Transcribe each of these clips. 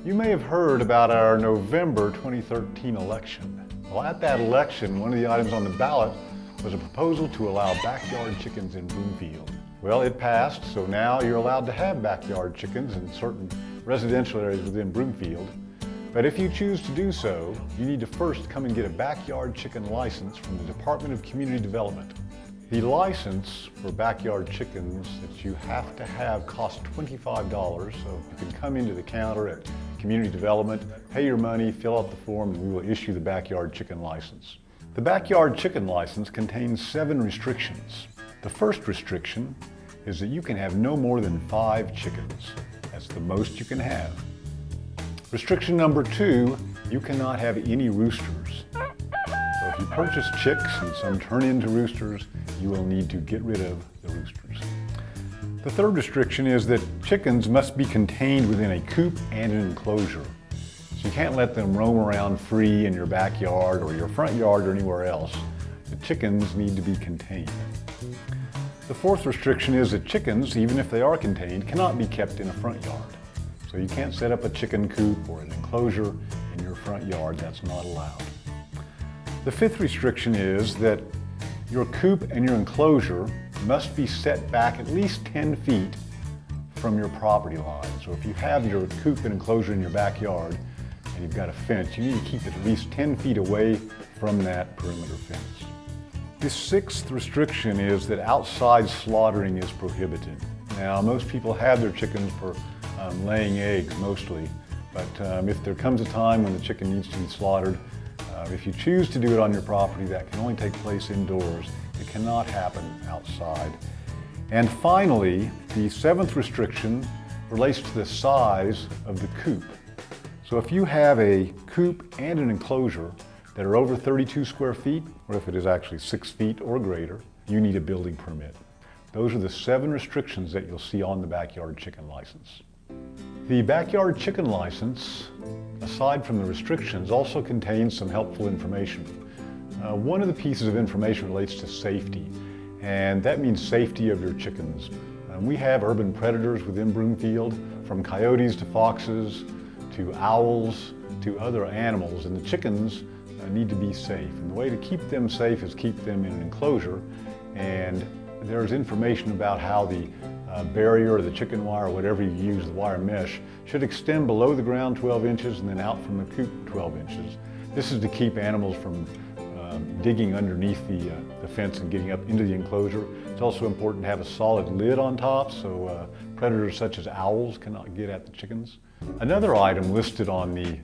You may have heard about our November 2013 election. Well, at that election, one of the items on the ballot was a proposal to allow backyard chickens in Broomfield. Well, it passed, so now you're allowed to have backyard chickens in certain residential areas within Broomfield. But if you choose to do so, you need to first come and get a backyard chicken license from the Department of Community Development. The license for backyard chickens that you have to have costs $25, so you can come into the counter at Community Development, pay your money, fill out the form, and we will issue the backyard chicken license. The backyard chicken license contains 7 restrictions. The first restriction is that you can have no more than 5 chickens. That's the most you can have. Restriction number 2, you cannot have any roosters. So if you purchase chicks and some turn into roosters, you will need to get rid of the roosters. The third restriction is that chickens must be contained within a coop and an enclosure. So you can't let them roam around free in your backyard or your front yard or anywhere else. The chickens need to be contained. The fourth restriction is that chickens, even if they are contained, cannot be kept in a front yard. So you can't set up a chicken coop or an enclosure in your front yard. That's not allowed. The fifth restriction is that your coop and your enclosure must be set back at least 10 feet from your property line. So if you have your coop and enclosure in your backyard and you've got a fence, you need to keep it at least 10 feet away from that perimeter fence. The sixth restriction is that outside slaughtering is prohibited. Now, most people have their chickens for laying eggs mostly, but if there comes a time when the chicken needs to be slaughtered, if you choose to do it on your property, that can only take place indoors. It cannot happen outside. And finally, the seventh restriction relates to the size of the coop. So if you have a coop and an enclosure that are over 32 square feet, or if it is actually 6 feet or greater, you need a building permit. Those are the 7 restrictions that you'll see on the backyard chicken license. The backyard chicken license, aside from the restrictions, also contains some helpful information. One of the pieces of information relates to safety, and that means safety of your chickens. We have urban predators within Broomfield, from coyotes to foxes to owls to other animals, and the chickens need to be safe. And the way to keep them safe is keep them in an enclosure, and there's information about how the barrier or the chicken wire, or whatever you use, the wire mesh, should extend below the ground 12 inches and then out from the coop 12 inches. This is to keep animals from digging underneath the fence and getting up into the enclosure. It's also important to have a solid lid on top so predators such as owls cannot get at the chickens. Another item listed on the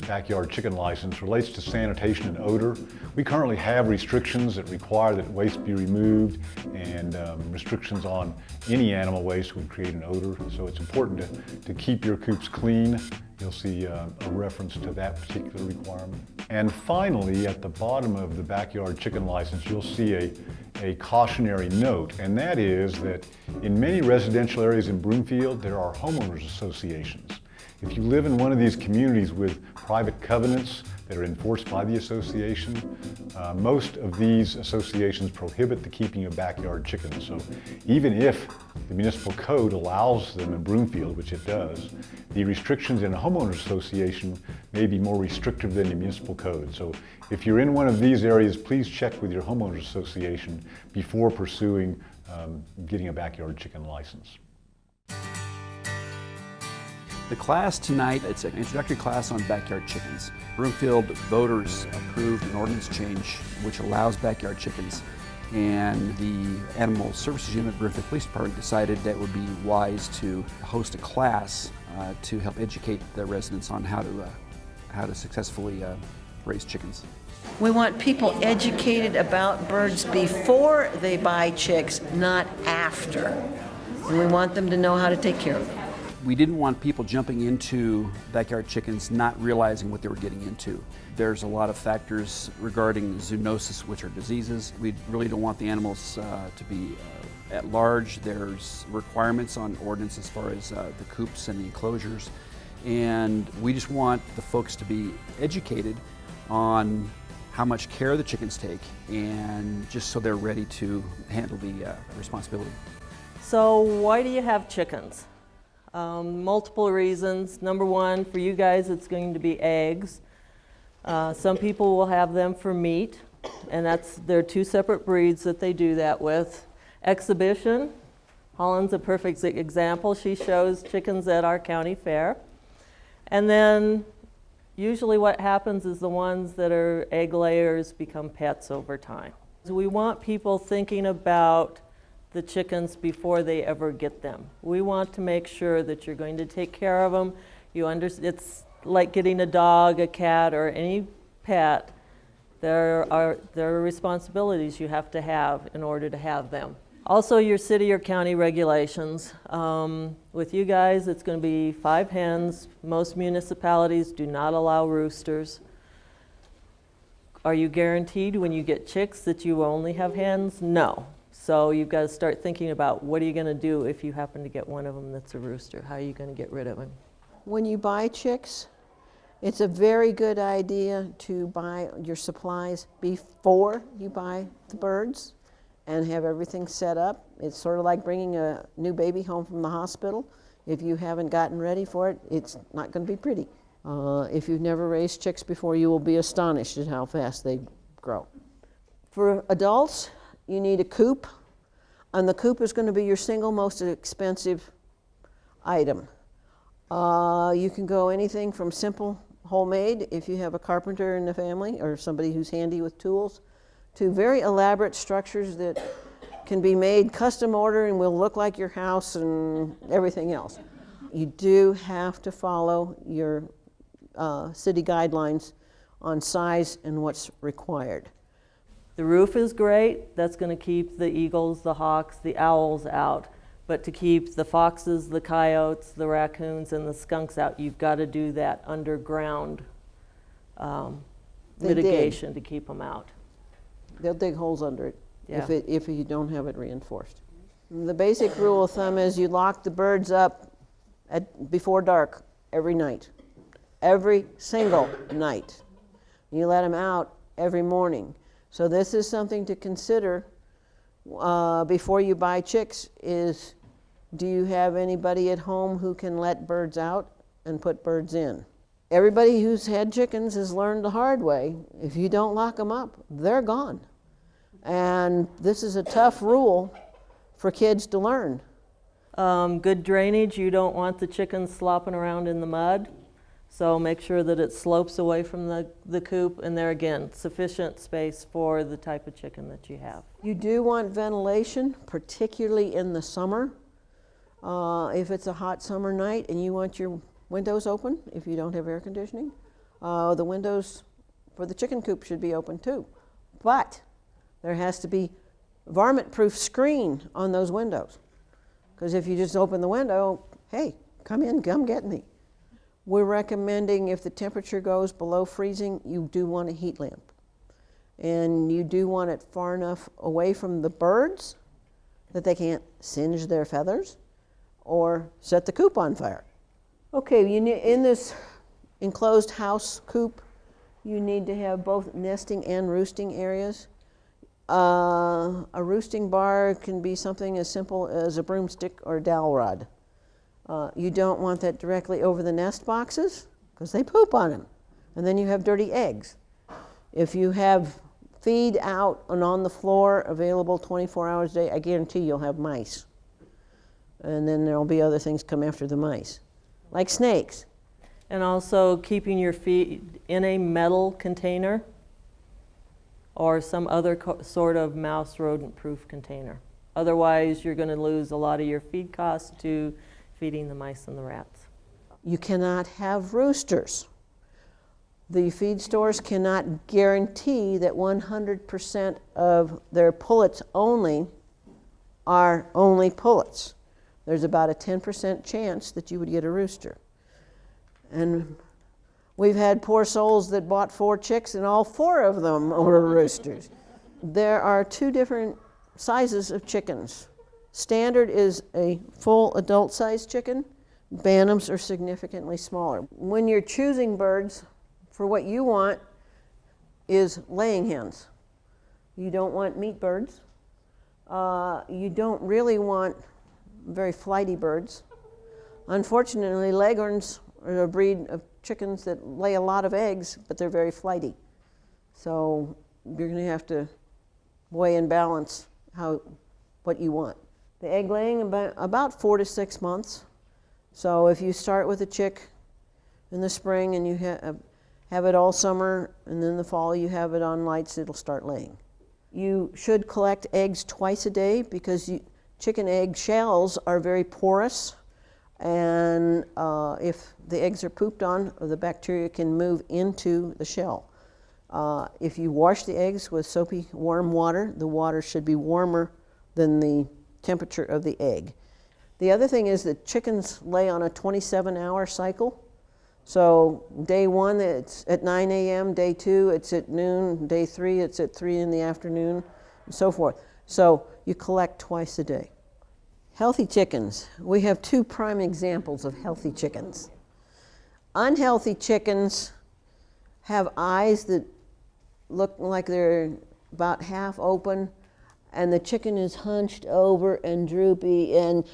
backyard chicken license relates to sanitation and odor. We currently have restrictions that require that waste be removed, and restrictions on any animal waste would create an odor. So it's important to keep your coops clean. You'll see a reference to that particular requirement. And finally, at the bottom of the backyard chicken license, you'll see a cautionary note, and that is that in many residential areas in Broomfield, there are homeowners associations. If you live in one of these communities with private covenants that are enforced by the association, most of these associations prohibit the keeping of backyard chickens. So even if the municipal code allows them in Broomfield, which it does, the restrictions in a homeowners association may be more restrictive than the municipal code. So if you're in one of these areas, please check with your homeowners association before pursuing getting a backyard chicken license. The class tonight, it's an introductory class on backyard chickens. Broomfield voters approved an ordinance change which allows backyard chickens, and the Animal Services Unit of Broomfield Police Department decided that it would be wise to host a class to help educate the residents on how to successfully raise chickens. We want people educated about birds before they buy chicks, not after. And we want them to know how to take care of them. We didn't want people jumping into backyard chickens not realizing what they were getting into. There's a lot of factors regarding zoonosis, which are diseases. We really don't want the animals to be at large. There's requirements on ordinance as far as the coops and the enclosures. And we just want the folks to be educated on how much care the chickens take, and just so they're ready to handle the responsibility. So why do you have chickens? Multiple reasons. Number one, for you guys, it's going to be eggs. Some people will have them for meat, and there are two separate breeds that they do that with. Exhibition. Holland's a perfect example. She shows chickens at our county fair. And then usually what happens is the ones that are egg layers become pets over time. We want people thinking about the chickens before they ever get them. We want to make sure that you're going to take care of them. It's like getting a dog, a cat, or any pet. There are responsibilities you have to have in order to have them. Also, your city or county regulations. With you guys, it's going to be 5 hens. Most municipalities do not allow roosters. Are you guaranteed when you get chicks that you only have hens? No. So you've got to start thinking about what are you going to do if you happen to get one of them that's a rooster? How are you going to get rid of him? When you buy chicks, it's a very good idea to buy your supplies before you buy the birds and have everything set up. It's sort of like bringing a new baby home from the hospital. If you haven't gotten ready for it, it's not going to be pretty. If you've never raised chicks before, you will be astonished at how fast they grow. For adults, you need a coop, and the coop is going to be your single most expensive item. You can go anything from simple homemade, if you have a carpenter in the family or somebody who's handy with tools, to very elaborate structures that can be made custom order and will look like your house and everything else. You do have to follow your city guidelines on size and what's required. The roof is great. That's going to keep the eagles, the hawks, the owls out. But to keep the foxes, the coyotes, the raccoons, and the skunks out, you've got to do that underground mitigation to keep them out. They'll dig holes under it, Yeah. if you don't have it reinforced. The basic rule of thumb is you lock the birds up before dark every night. Every single night. You let them out every morning. So this is something to consider before you buy chicks is, do you have anybody at home who can let birds out and put birds in? Everybody who's had chickens has learned the hard way. If you don't lock them up, they're gone. And this is a tough rule for kids to learn. Good drainage. You don't want the chickens slopping around in the mud. So make sure that it slopes away from the coop, and there again, sufficient space for the type of chicken that you have. You do want ventilation, particularly in the summer. If it's a hot summer night and you want your windows open, if you don't have air conditioning, the windows for the chicken coop should be open too. But there has to be varmint-proof screen on those windows. Because if you just open the window, hey, come in, come get me. We're recommending if the temperature goes below freezing, you do want a heat lamp. And you do want it far enough away from the birds that they can't singe their feathers or set the coop on fire. Okay, in this enclosed house coop, you need to have both nesting and roosting areas. A roosting bar can be something as simple as a broomstick or dowel rod. You don't want that directly over the nest boxes because they poop on them, and then you have dirty eggs. If you have feed out and on the floor available 24 hours a day, I guarantee you'll have mice. And then there'll be other things come after the mice, like snakes. And also keeping your feed in a metal container or some other sort of mouse rodent-proof container. Otherwise, you're going to lose a lot of your feed costs to feeding the mice and the rats. You cannot have roosters. The feed stores cannot guarantee that 100% of their pullets only are only pullets. There's about a 10% chance that you would get a rooster. And we've had poor souls that bought 4 chicks and all 4 of them were roosters. There are 2 different sizes of chickens. Standard is a full adult-sized chicken. Bantams are significantly smaller. When you're choosing birds, for what you want is laying hens. You don't want meat birds. You don't really want very flighty birds. Unfortunately, Leghorns are a breed of chickens that lay a lot of eggs, but they're very flighty. So you're going to have to weigh and balance what you want. The egg laying about 4 to 6 months. So if you start with a chick in the spring and you have it all summer, and then the fall you have it on lights, it'll start laying. You should collect eggs twice a day because chicken egg shells are very porous, and if the eggs are pooped on, the bacteria can move into the shell. If you wash the eggs with soapy warm water, the water should be warmer than the temperature of the egg. The other thing is that chickens lay on a 27-hour cycle. So day 1, it's at 9 a.m., day 2, it's at noon, day 3, it's at 3 in the afternoon, and so forth. So you collect twice a day. Healthy chickens. We have 2 prime examples of healthy chickens. Unhealthy chickens have eyes that look like they're about half open, and the chicken is hunched over and droopy, and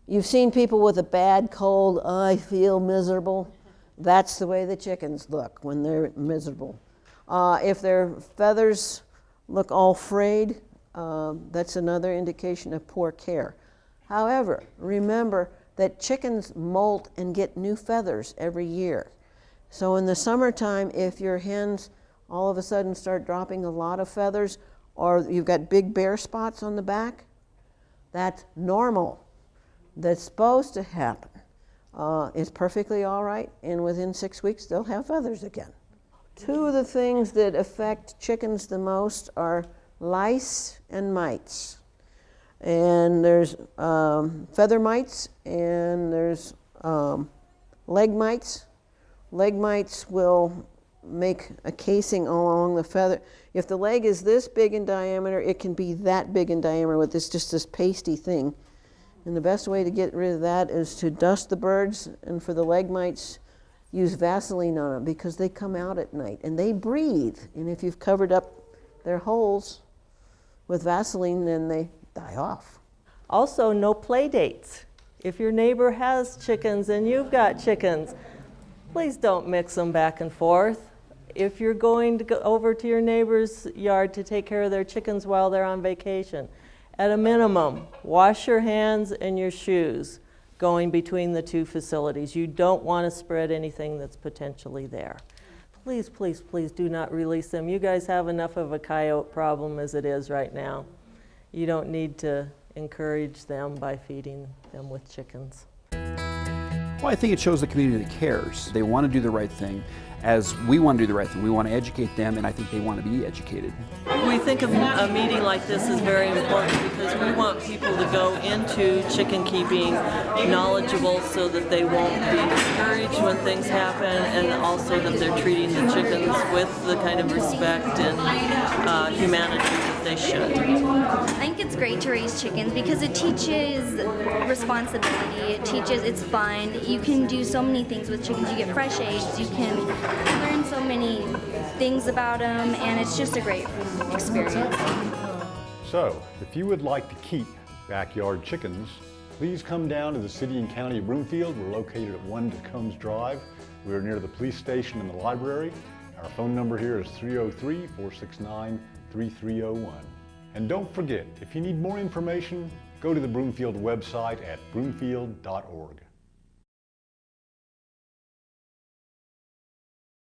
you've seen people with a bad cold, I feel miserable. That's the way the chickens look when they're miserable. If their feathers look all frayed, that's another indication of poor care. However, remember that chickens molt and get new feathers every year. So in the summertime, if your hens all of a sudden start dropping a lot of feathers, or you've got big bare spots on the back, that's normal. That's supposed to happen. It's perfectly all right, and within 6 weeks they'll have feathers again. 2 of the things that affect chickens the most are lice and mites. And there's feather mites, and there's leg mites. Leg mites will make a casing along the feather. If the leg is this big in diameter, it can be that big in diameter with just this pasty thing. And the best way to get rid of that is to dust the birds, and for the leg mites, use Vaseline on them because they come out at night and they breathe. And if you've covered up their holes with Vaseline, then they die off. Also, no play dates. If your neighbor has chickens and you've got chickens, please don't mix them back and forth. If you're going to go over to your neighbor's yard to take care of their chickens while they're on vacation, at a minimum, wash your hands and your shoes going between the 2 facilities. You don't want to spread anything that's potentially there. Please, please, please do not release them. You guys have enough of a coyote problem as it is right now. You don't need to encourage them by feeding them with chickens. Well, I think it shows the community that cares. They want to do the right thing, as we want to do the right thing. We want to educate them, and I think they want to be educated. We think of a meeting like this is very important because we want people to go into chicken keeping knowledgeable so that they won't be discouraged when things happen, and also that they're treating the chickens with the kind of respect and humanity that they should. I think it's great to raise chickens because it teaches responsibility, it teaches it's fun. You can do so many things with chickens. You get fresh eggs, you can learn so many things about them, and it's just a great experience. So, if you would like to keep backyard chickens, please come down to the City and County of Broomfield. We're located at 1 Combs Drive. We're near the police station and the library. Our phone number here is 303-469-3301. And don't forget, if you need more information, go to the Broomfield website at broomfield.org.